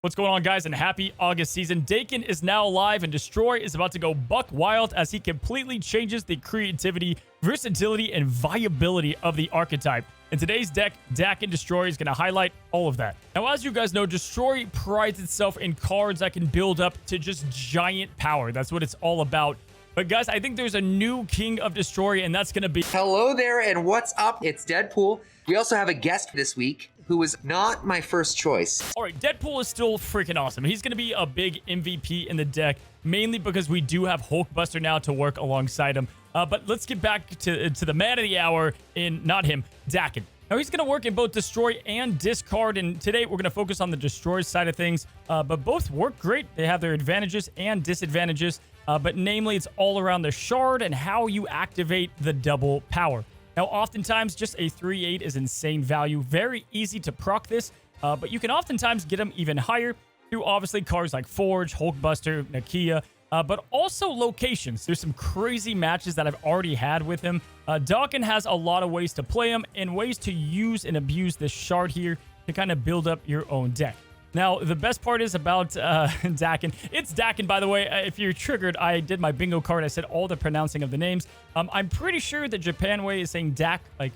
What's going on, guys, and happy August season. Daken is now live, and Destroy is about to go buck wild as he completely changes the creativity, versatility, and viability of the archetype. In today's deck, Daken Destroy is going to highlight all of that. Now, as you guys know, Destroy prides itself in cards that can build up to just giant power. That's what it's all about. But guys, I think there's a new king of Destroy, and that's going to be... Hello there, and what's up? It's Deadpool. We also have a guest this week who was not my first choice. All right, Deadpool is still freaking awesome. He's going to be a big MVP in the deck, mainly because we do have Hulkbuster now to work alongside him. But let's get back to the man of the hour in, not him, Daken. Now, he's going to work in both Destroy and Discard, and today we're going to focus on the Destroy side of things. But both work great. They have their advantages and disadvantages, but namely, it's all around the shard and how you activate the double power. Now, oftentimes, just a 3/8 is insane value. Very easy to proc this, but you can oftentimes get them even higher through, obviously, cards like Forge, Hulkbuster, Nakia, but also locations. There's some crazy matches that I've already had with him. Daken has a lot of ways to play him and ways to use and abuse this shard here to kind of build up your own deck. Now, the best part is about Daken. It's Daken, by the way. If you're triggered, I did my bingo card. I said all the pronouncing of the names. I'm pretty sure the Japan way is saying Dak, like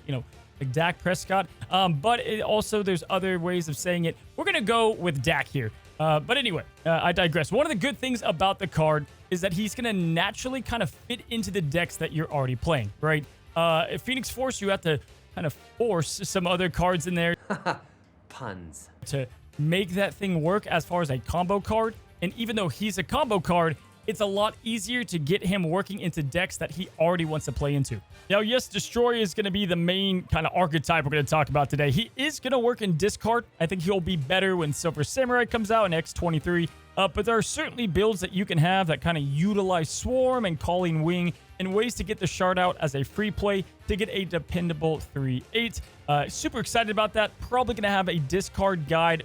Dak Prescott. But also, there's other ways of saying it. We're going to go with Dak here. But anyway, I digress. One of the good things about the card is that he's going to naturally kind of fit into the decks that you're already playing, right? If Phoenix Force, you have to kind of force some other cards in there. Puns. To make that thing work as far as a combo card. And even though he's a combo card, it's a lot easier to get him working into decks that he already wants to play into. Now, yes, Destroy is going to be the main kind of archetype we're going to talk about today. He is going to work in Discard. I think he'll be better when Silver Samurai comes out in X23. But there are certainly builds that you can have that kind of utilize Swarm and Calling Wing and ways to get the shard out as a free play to get a dependable 3/8. Super excited about that. Probably going to have a Discard guide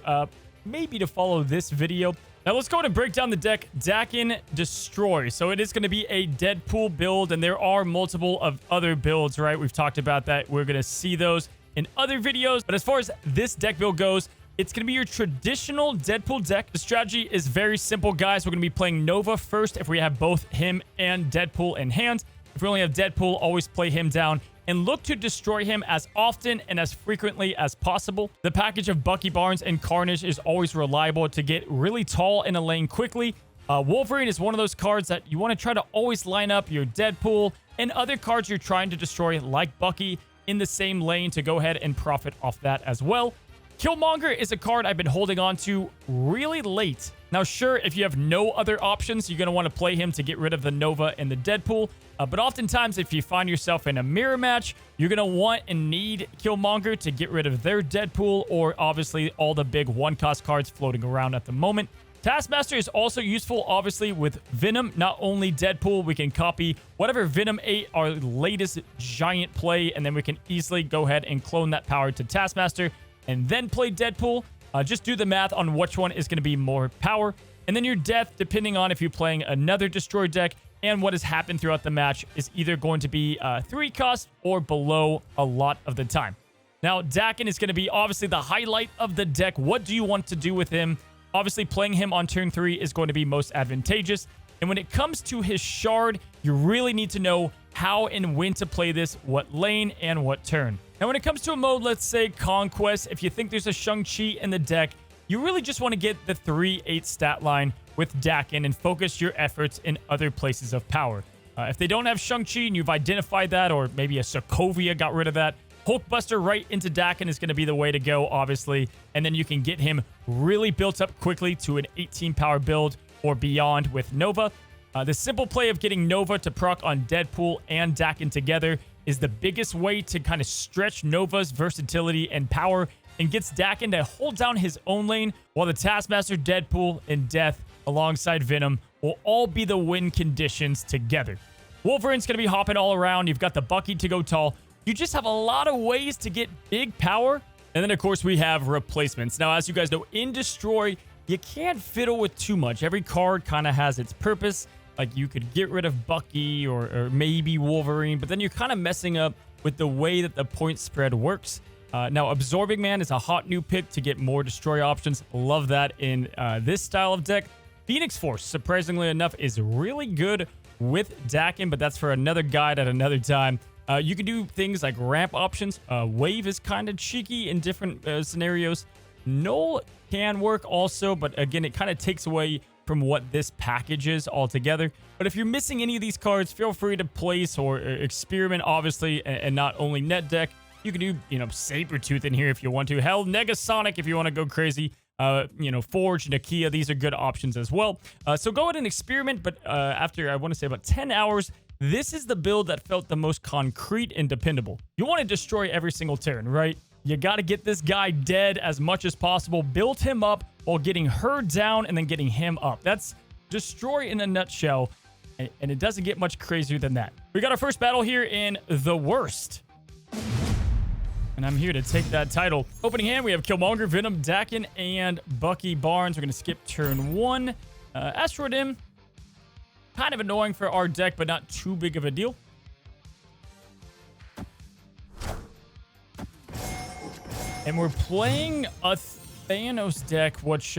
maybe to follow this video. Now, let's go ahead and break down the deck. Daken Destroy. So it is going to be a Deadpool build, and there are multiple of other builds, right? We've talked about that. We're going to see those in other videos. But as far as this deck build goes, it's going to be your traditional Deadpool deck. The strategy is very simple, guys. We're going to be playing Nova first if we have both him and Deadpool in hand. If we only have Deadpool, always play him down and look to destroy him as often and as frequently as possible. The package of Bucky Barnes and Carnage is always reliable to get really tall in a lane quickly. Wolverine is one of those cards that you want to try to always line up your Deadpool and other cards you're trying to destroy, like Bucky, in the same lane to go ahead and profit off that as well. Killmonger is a card I've been holding on to really late. Now, sure, if you have no other options, you're going to want to play him to get rid of the Nova and the Deadpool. But oftentimes, if you find yourself in a mirror match, you're going to want and need Killmonger to get rid of their Deadpool, or obviously all the big one-cost cards floating around at the moment. Taskmaster is also useful, obviously, with Venom. Not only Deadpool, we can copy whatever Venom 8, our latest giant play, and then we can easily go ahead and clone that power to Taskmaster and then play Deadpool. Just do the math on which one is going to be more power. And then your death, depending on if you're playing another Destroy deck and what has happened throughout the match, is either going to be 3 cost or below a lot of the time. Now, Daken is going to be obviously the highlight of the deck. What do you want to do with him? Obviously, playing him on turn 3 is going to be most advantageous. And when it comes to his shard, you really need to know how and when to play this, what lane and what turn. Now, when it comes to a mode, let's say Conquest, if you think there's a Shang-Chi in the deck, you really just want to get the 3/8 stat line with Daken and focus your efforts in other places of power. If they don't have Shang-Chi and you've identified that, or maybe a Sokovia got rid of that, Hulkbuster right into Daken is going to be the way to go, obviously. And then you can get him really built up quickly to an 18 power build or beyond with Nova. The simple play of getting Nova to proc on Deadpool and Daken together is the biggest way to kind of stretch Nova's versatility and power, and gets Daken to hold down his own lane, while the Taskmaster, Deadpool, and Death alongside Venom will all be the win conditions together. Wolverine's going to be hopping all around. You've got the Bucky to go tall. You just have a lot of ways to get big power. And then, of course, we have replacements. Now, as you guys know, in Destroy, you can't fiddle with too much. Every card kind of has its purpose. Like, you could get rid of Bucky or maybe Wolverine, but then you're kind of messing up with the way that the point spread works. Now, Absorbing Man is a hot new pick to get more destroy options. Love that in this style of deck. Phoenix Force, surprisingly enough, is really good with Daken, but that's for another guide at another time. You can do things like ramp options. Wave is kind of cheeky in different scenarios. Null can work also, but again, it kind of takes away from what this package is altogether. But if you're missing any of these cards, feel free to place or experiment, obviously, and not only net deck. You can do, Sabretooth in here if you want to. Hell, Negasonic if you want to go crazy. Forge, Nakia, these are good options as well. So go ahead and experiment, but after, I want to say, about 10 hours, this is the build that felt the most concrete and dependable. You want to destroy every single turn, right? You got to get this guy dead as much as possible, build him up while getting her down and then getting him up. That's destroy in a nutshell, and it doesn't get much crazier than that. We got our first battle here in The Worst. And I'm here to take that title. Opening hand, we have Killmonger, Venom, Daken, and Bucky Barnes. We're going to skip turn 1. Asteroid M, kind of annoying for our deck, but not too big of a deal. And we're playing a Thanos deck, which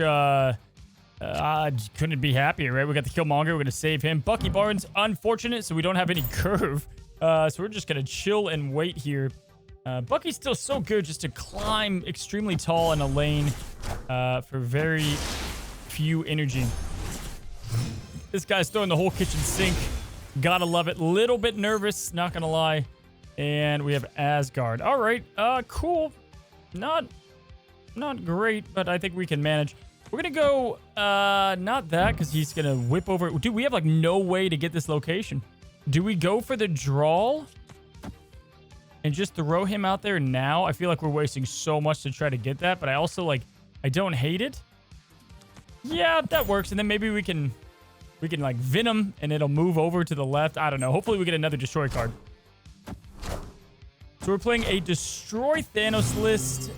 couldn't be happier, right? We got the Killmonger. We're going to save him. Bucky Barnes, unfortunate, so we don't have any curve. So we're just going to chill and wait here. Bucky's still so good just to climb extremely tall in a lane for very few energy. This guy's throwing the whole kitchen sink. Gotta love it. Little bit nervous, not gonna lie. And we have Asgard. All right, cool. Not great, but I think we can manage. We're gonna go, not that, because he's gonna whip over. Dude, we have like no way to get this location. Do we go for the draw and just throw him out there now? I feel like we're wasting so much to try to get that, but I also, I don't hate it. Yeah, that works. And then maybe we can like Venom and it'll move over to the left. I don't know. Hopefully we get another destroy card. So we're playing a destroy Thanos list,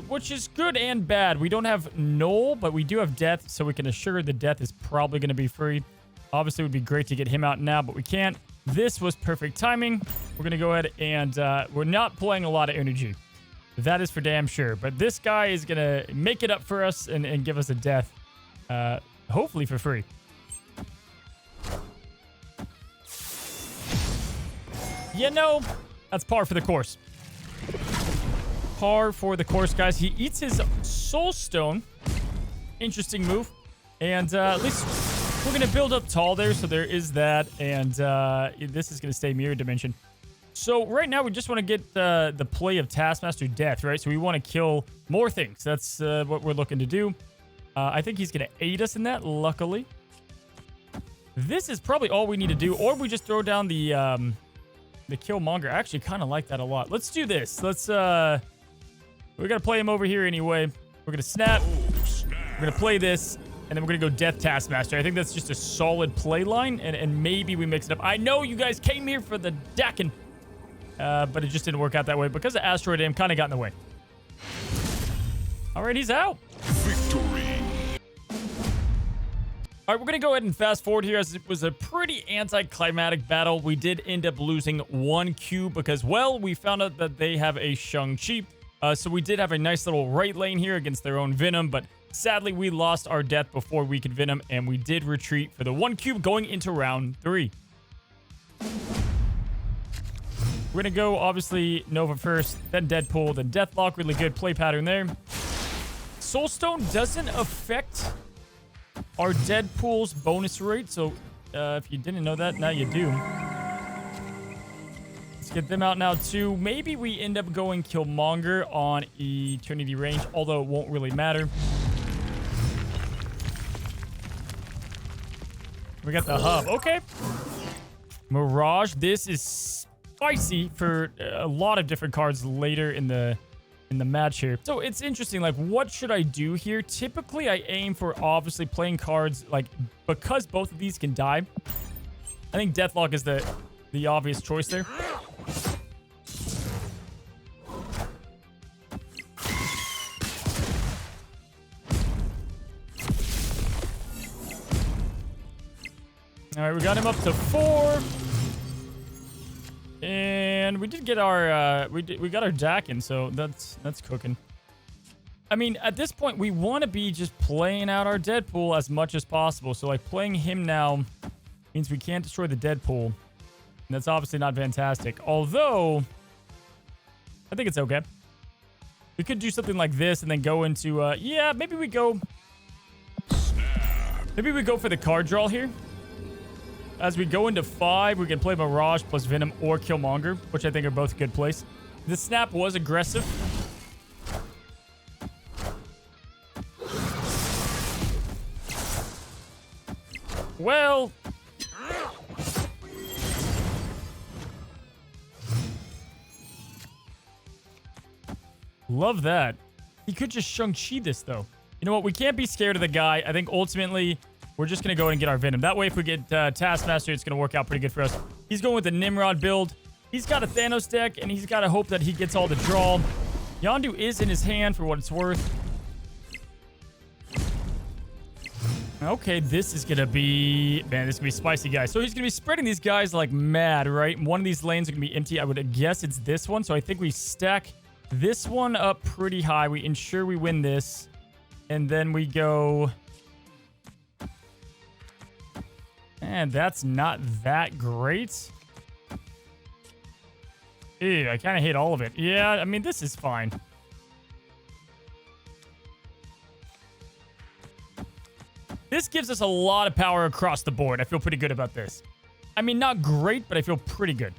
which is good and bad. We don't have Null, but we do have Death, so we can assure the Death is probably going to be free. Obviously, it would be great to get him out now, but we can't. This was perfect timing. We're going to go ahead and we're not playing a lot of energy. That is for damn sure. But this guy is going to make it up for us and give us a death, hopefully for free. That's par for the course. Par for the course, guys. He eats his Soul Stone. Interesting move. And at least we're going to build up tall there, so there is that. And this is going to stay Mirror Dimension. So right now, we just want to get the play of Taskmaster Death, right? So we want to kill more things. That's what we're looking to do. I think he's going to aid us in that, luckily. This is probably all we need to do. Or we just throw down the Killmonger. I actually kind of like that a lot. Let's do this. Let's, we got to play him over here anyway. We're going to snap. We're going to play this. And then we're going to go Death Taskmaster. I think that's just a solid play line. And maybe we mix it up. I know you guys came here for the Daken. But it just didn't work out that way. Because of Asteroid M kind of got in the way. All right, he's out. Victory. All right, we're going to go ahead and fast forward here as it was a pretty anticlimactic battle. We did end up losing 1 cube because, well, we found out that they have a Shang-Chi. So we did have a nice little right lane here against their own Venom, but sadly, we lost our death before we could Venom, and we did retreat for the 1 cube going into round 3. We're going to go, obviously, Nova first, then Deadpool, then Deathlock. Really good play pattern there. Soulstone doesn't affect our Deadpool's bonus rate, so if you didn't know that, now you do. Let's get them out now, too. Maybe we end up going Killmonger on Eternity Range, although it won't really matter. We got the hub. Okay. Mirage. This is spicy for a lot of different cards later in the match here. So it's interesting, like, what should I do here? Typically, I aim for obviously playing cards, like, because both of these can die. I think Deathlock is the obvious choice there. All right, we got him up to 4. And And we did get our we got our Daken, so that's cooking. I mean, at this point, we want to be just playing out our Deadpool as much as possible. So, like, playing him now means we can't destroy the Deadpool. And that's obviously not fantastic. Although, I think it's okay. We could do something like this and then go into, yeah, maybe we go for the card draw here. As we go into 5, we can play Mirage plus Venom or Killmonger, which I think are both a good plays. The snap was aggressive. Well, love that. He could just Shang-Chi this, though. You know what? We can't be scared of the guy. I think ultimately we're just going to go and get our Venom. That way, if we get Taskmaster, it's going to work out pretty good for us. He's going with the Nimrod build. He's got a Thanos deck, and he's got to hope that he gets all the draw. Yondu is in his hand for what it's worth. Okay, this is going to be... Man, this is going to be spicy, guys. So he's going to be spreading these guys like mad, right? One of these lanes are going to be empty. I would guess it's this one. So I think we stack this one up pretty high. We ensure we win this. And then we go... Man, that's not that great. Ew, I kind of hate all of it. Yeah, I mean, this is fine. This gives us a lot of power across the board. I feel pretty good about this. I mean, not great, but I feel pretty good.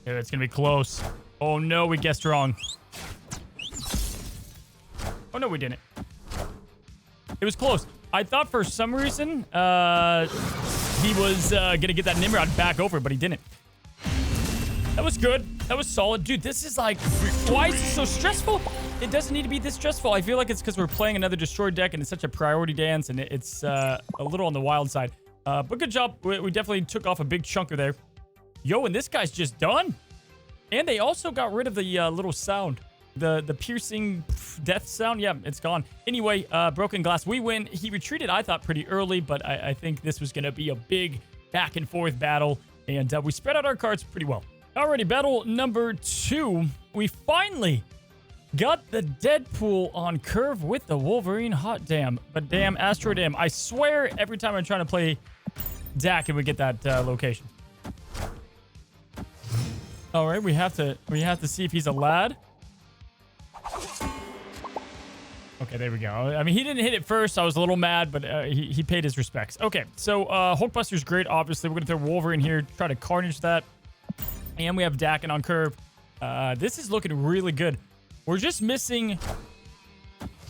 Yeah, it's going to be close. Oh, no, we guessed wrong. Oh, no, we didn't. It was close. I thought for some reason, he was going to get that Nimrod back over, but he didn't. That was good. That was solid. Dude, this is like... Why is this so stressful? It doesn't need to be this stressful. I feel like it's because we're playing another Destroy deck, and it's such a priority dance, and it's a little on the wild side. But good job. We definitely took off a big chunker there. Yo, and this guy's just done. And they also got rid of the little sound. The piercing death sound. Yeah, it's gone. Anyway, Broken Glass, we win. He retreated, I thought, pretty early, but I think this was going to be a big back and forth battle. And we spread out our cards pretty well. Alrighty, battle number 2. We finally got the Deadpool on curve with the Wolverine. Hot damn. But damn, Astro damn. I swear every time I'm trying to play Daken, we get that location. All right, we have to see if he's a lad. Okay, there we go. I mean, he didn't hit it first. I was a little mad, but he paid his respects. Okay, so Hulkbuster's great, obviously. We're going to throw Wolverine here, try to carnage that. And we have Daken on curve. This is looking really good. We're just missing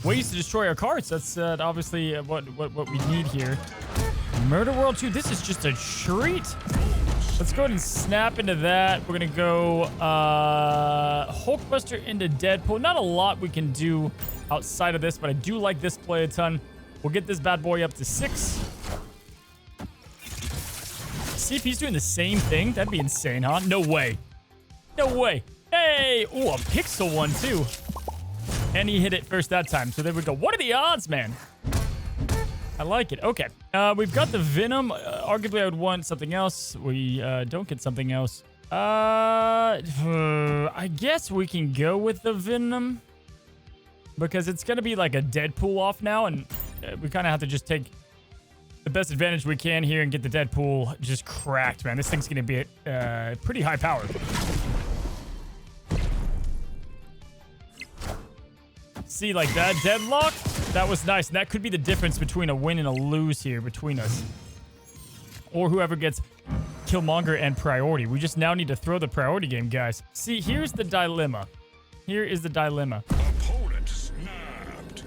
ways to destroy our cards. That's obviously what we need here. Murder World 2, this is just a treat. Let's go ahead and snap into that. We're going to go Hulkbuster into Deadpool. Not a lot we can do outside of this, but I do like this play a ton. We'll get this bad boy up to 6. See if he's doing the same thing. That'd be insane, huh? No way. No way. Hey! Ooh, a pixel one, too. And he hit it first that time. So there we go. What are the odds, man? I like it. Okay. We've got the Venom. Arguably, I would want something else. We don't get something else. I guess we can go with the Venom. Because it's going to be like a Deadpool off now. And we kind of have to just take the best advantage we can here and get the Deadpool just cracked, man. This thing's going to be pretty high powered. See, like that deadlock? That was nice. And that could be the difference between a win and a lose here between us. Or whoever gets Killmonger and priority. We just now need to throw the priority game, guys. See, here's the dilemma. Here is the dilemma. Opponent snapped.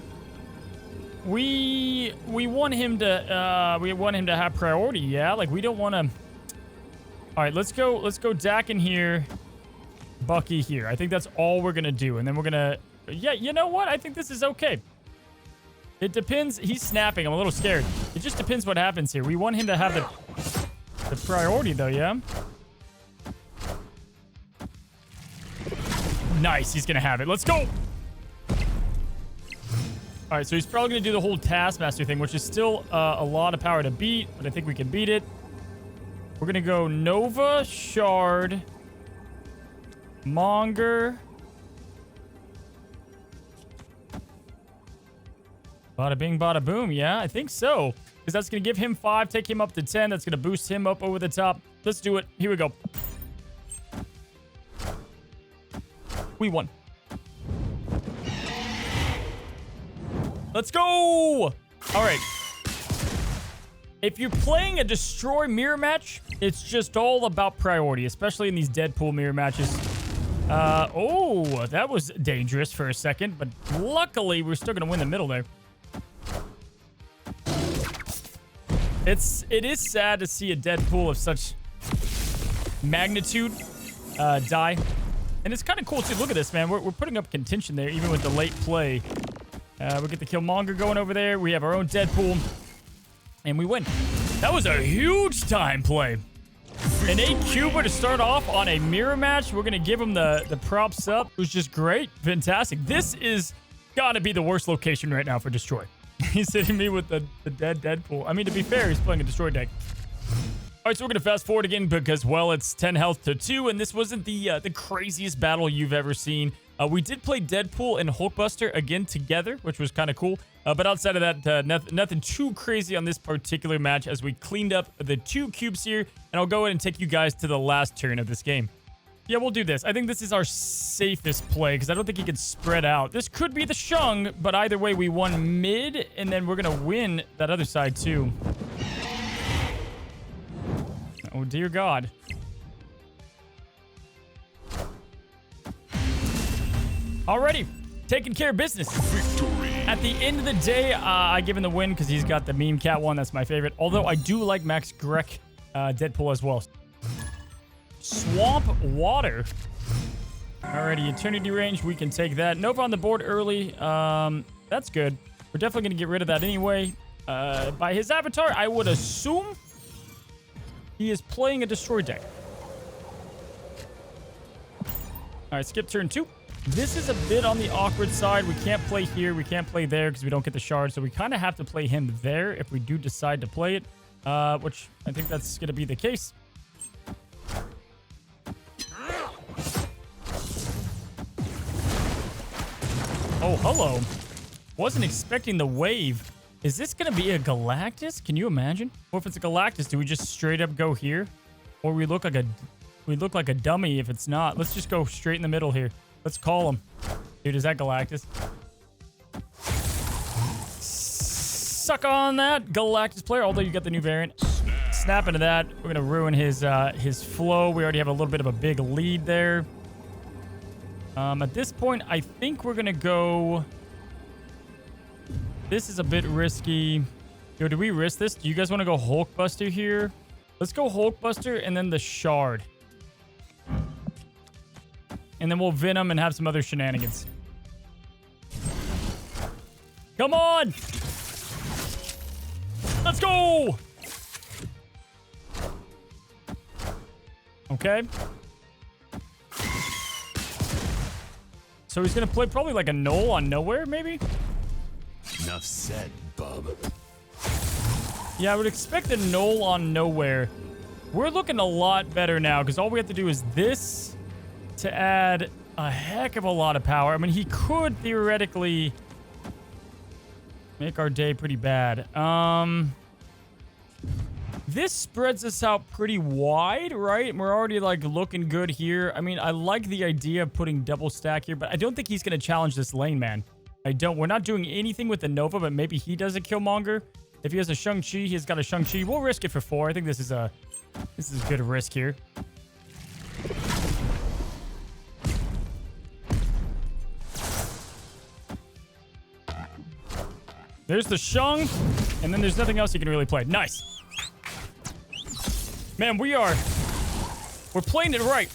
We want him to have priority, yeah? Like, we don't want to... All right, let's go Daken here. Bucky here. I think that's all we're going to do. And then we're going to... Yeah, you know what? I think this is okay. It depends. He's snapping. I'm a little scared. It just depends what happens here. We want him to have the priority, though, yeah? Nice. He's going to have it. Let's go. All right, so he's probably going to do the whole Taskmaster thing, which is still a lot of power to beat, but I think we can beat it. We're going to go Nova, Shard, Monger. Bada bing, bada boom. Yeah, I think so. Because that's going to give him 5, take him up to 10. That's going to boost him up over the top. Let's do it. Here we go. We won. Let's go. All right. If you're playing a Destroy mirror match, it's just all about priority, especially in these Deadpool mirror matches. Oh, that was dangerous for a second, but luckily we're still going to win the middle there. It is sad to see a Deadpool of such magnitude die. And it's kind of cool too. Look at this, man. We're putting up contention there, even with the late play. We get the Killmonger going over there. We have our own Deadpool. And we win. That was a huge time play. An 8 cuber to start off on a mirror match. We're going to give him the props up. It was just great. Fantastic. This is got to be the worst location right now for Destroy. He's hitting me with the dead Deadpool. I mean, to be fair, he's playing a Destroy deck. All right, so we're going to fast forward again because, well, it's 10 health to 2, and this wasn't the craziest battle you've ever seen. We did play Deadpool and Hulkbuster again together, which was kind of cool. But outside of that, nothing too crazy on this particular match as we cleaned up the 2 cubes here. And I'll go ahead and take you guys to the last turn of this game. Yeah, we'll do this. I think this is our safest play because I don't think he can spread out. This could be the Shung, but either way, we won mid, and then we're going to win that other side too. Oh, dear God. Alrighty, taking care of business. Victory. At the end of the day, I give him the win because he's got the meme cat one. That's my favorite. Although I do like Max Grek Deadpool as well. Swamp Water. Alrighty, Eternity Range. We can take that. Nova on the board early. That's good. We're definitely going to get rid of that anyway. By his avatar, I would assume he is playing a Destroy deck. Alright, skip turn 2. This is a bit on the awkward side. We can't play here. We can't play there because we don't get the shard. So we kind of have to play him there if we do decide to play it. Which I think that's going to be the case. Oh, hello. Wasn't expecting the wave. Is this going to be a Galactus? Can you imagine? Or if it's a Galactus, do we just straight up go here? Or we look like a dummy if it's not. Let's just go straight in the middle here. Let's call him. Dude, is that Galactus? Suck on that, Galactus player. Although you got the new variant. Snap into that. We're going to ruin his flow. We already have a little bit of a big lead there. At this point, I think we're going to go... This is a bit risky. Yo, do we risk this? Do you guys want to go Hulkbuster here? Let's go Hulkbuster and then the Shard. And then we'll Venom and have some other shenanigans. Come on! Let's go! Okay. So he's going to play probably like a Null on Nowhere, maybe? Enough said, bub. Yeah, I would expect a Null on Nowhere. We're looking a lot better now because all we have to do is this to add a heck of a lot of power. I mean, he could theoretically make our day pretty bad. This spreads us out pretty wide, right? We're already like looking good here. I mean, I like the idea of putting double stack here, but I don't think he's going to challenge this lane, man. I don't. We're not doing anything with the Nova, but maybe he does a Killmonger. If he has a Shang-Chi, he's got a Shang-Chi. We'll risk it for 4. I think this is a good risk here. There's the Shang, and then there's nothing else you can really play. Nice. Man, we're playing it right.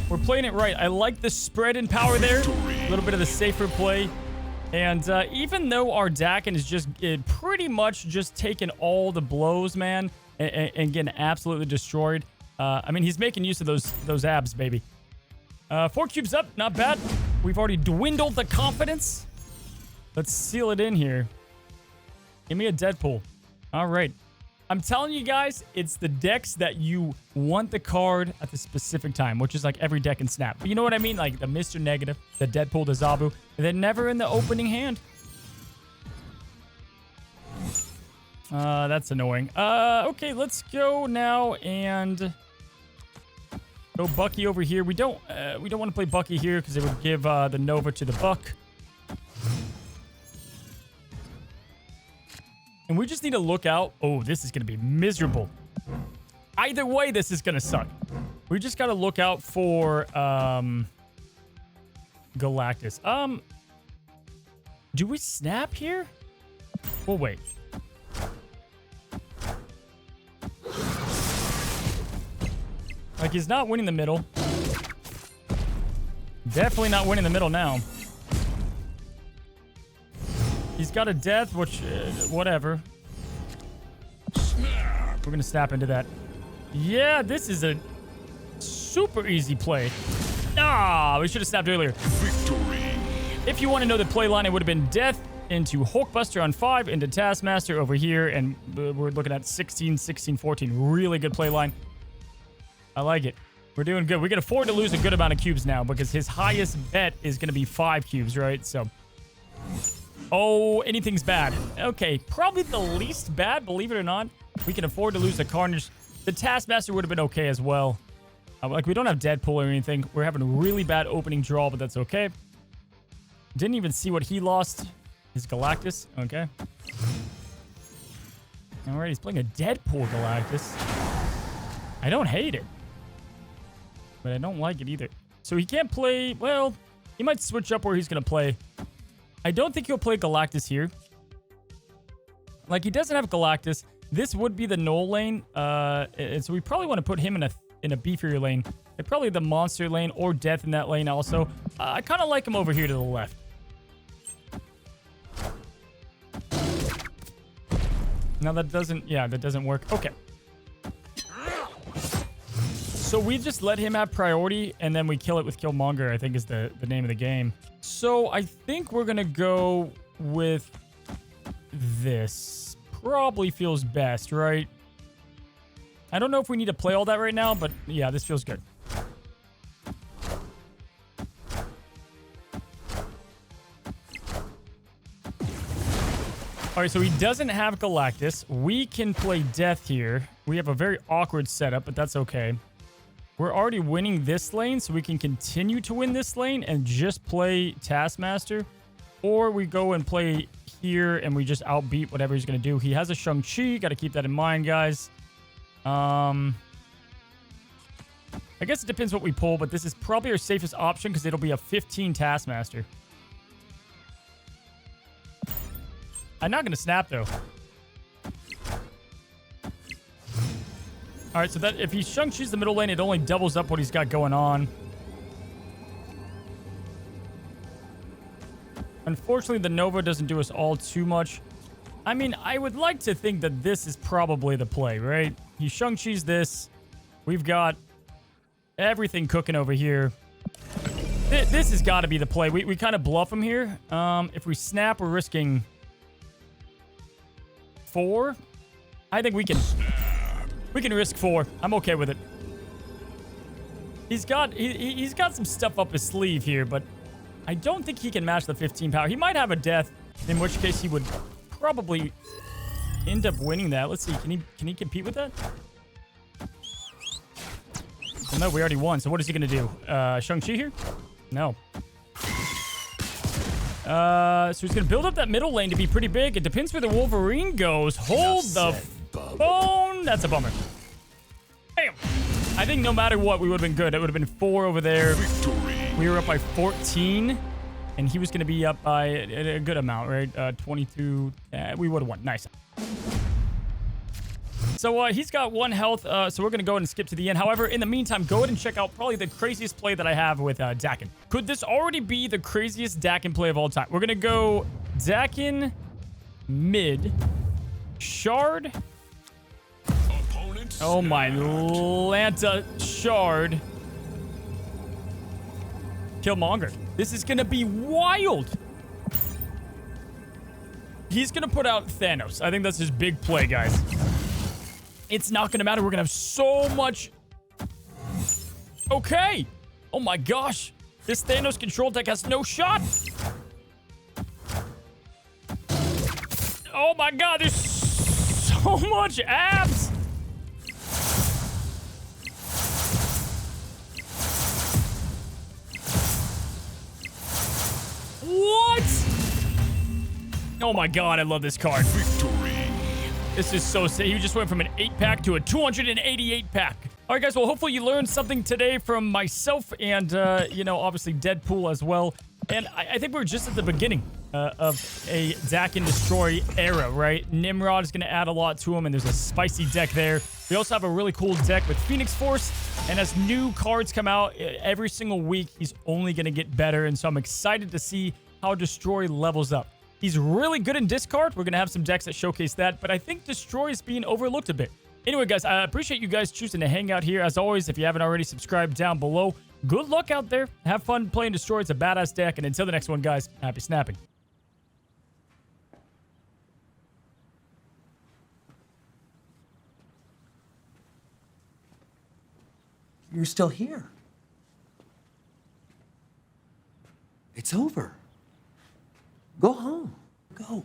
We're playing it right. I like the spread in power there. A little bit of the safer play. And even though our Daken is just pretty much just taking all the blows, man, and getting absolutely destroyed. I mean, he's making use of those abs, baby. 4 cubes up, not bad. We've already dwindled the confidence. Let's seal it in here. Give me a Deadpool. All right. I'm telling you guys, it's the decks that you want the card at the specific time, which is like every deck in Snap. But you know what I mean? Like the Mr. Negative, the Deadpool, the Zabu. They're never in the opening hand. That's annoying. Okay, let's go now and go Bucky over here. We don't want to play Bucky here because it would give the Nova to the Buck. And we just need to look out. Oh, this is going to be miserable. Either way, this is going to suck. We just got to look out for Galactus. Do we snap here? We'll wait. Like, he's not winning the middle. Definitely not winning the middle now. He's got a death, which, whatever. We're going to snap into that. Yeah, this is a super easy play. Ah, we should have snapped earlier. Victory. If you want to know the play line, it would have been death into Hulkbuster on 5, into Taskmaster over here, and we're looking at 16, 16, 14. Really good play line. I like it. We're doing good. We can afford to lose a good amount of cubes now because his highest bet is going to be 5 cubes, right? So... Oh, anything's bad. Okay, probably the least bad, believe it or not. We can afford to lose the Carnage. The Taskmaster would have been okay as well. Like, we don't have Deadpool or anything. We're having a really bad opening draw, but that's okay. Didn't even see what he lost. His Galactus. Okay. All right, he's playing a Deadpool Galactus. I don't hate it. But I don't like it either. So he can't play... Well, he might switch up where he's going to play. I don't think he'll play Galactus here. Like, he doesn't have Galactus. This would be the null lane. And so we probably want to put him in a beefier lane. And probably the monster lane or death in that lane also. I kind of like him over here to the left. Now that doesn't... Yeah, that doesn't work. Okay. So we just let him have priority, and then we kill it with Killmonger, I think is the name of the game. So I think we're going to go with this. Probably feels best, right? I don't know if we need to play all that right now, but yeah, this feels good. All right, so he doesn't have Galactus. We can play Death here. We have a very awkward setup, but that's okay. We're already winning this lane, so we can continue to win this lane and just play Taskmaster. Or we go and play here and we just outbeat whatever he's going to do. He has a Shang-Chi. Got to keep that in mind, guys. I guess it depends what we pull, but this is probably our safest option because it'll be a 15 Taskmaster. I'm not going to snap, though. All right, so that if he Shang-Chi's the middle lane, it only doubles up what he's got going on. Unfortunately, the Nova doesn't do us all too much. I mean, I would like to think that this is probably the play, right? He Shang-Chi's this. We've got everything cooking over here. This has got to be the play. We kind of bluff him here. If we snap, we're risking 4. I think we can risk 4. I'm okay with it. He's got some stuff up his sleeve here, but I don't think he can match the 15 power. He might have a death, in which case he would probably end up winning that. Let's see. Can he compete with that? Well, no, we already won. So what is he going to do? Shang-Chi here? No. So he's going to build up that middle lane to be pretty big. It depends where the Wolverine goes. Hold the phone. That's a bummer. Damn. I think no matter what, we would have been good. It would have been 4 over there. Victory. We were up by 14, and he was going to be up by a good amount, right? 22. We would have won. Nice. So he's got 1 health, so we're going to go ahead and skip to the end. However, in the meantime, go ahead and check out probably the craziest play that I have with Daken. Could this already be the craziest Daken play of all time? We're going to go Daken mid, Shard. Oh my Lanta, Shard. Killmonger. This is going to be wild. He's going to put out Thanos. I think that's his big play, guys. It's not going to matter. We're going to have so much. Okay. Oh my gosh. This Thanos control deck has no shot. Oh my god, there's so much abs. What? Oh my god, I love this card. Victory. This is so sick. You just went from an 8-pack to a 288-pack. All right, guys. Well, hopefully you learned something today from myself and, you know, obviously Deadpool as well. And I think we're just at the beginning of a Daken Destroy era, right? Nimrod is going to add a lot to him, and there's a spicy deck there. We also have a really cool deck with Phoenix Force, and as new cards come out every single week, he's only going to get better, and so I'm excited to see how Destroy levels up. He's really good in discard. We're going to have some decks that showcase that, but I think Destroy is being overlooked a bit. Anyway, guys, I appreciate you guys choosing to hang out here. As always, if you haven't already, subscribe down below. Good luck out there. Have fun playing Destroy. It's a badass deck. And until the next one, guys, happy snapping. You're still here. It's over. Go home. Go.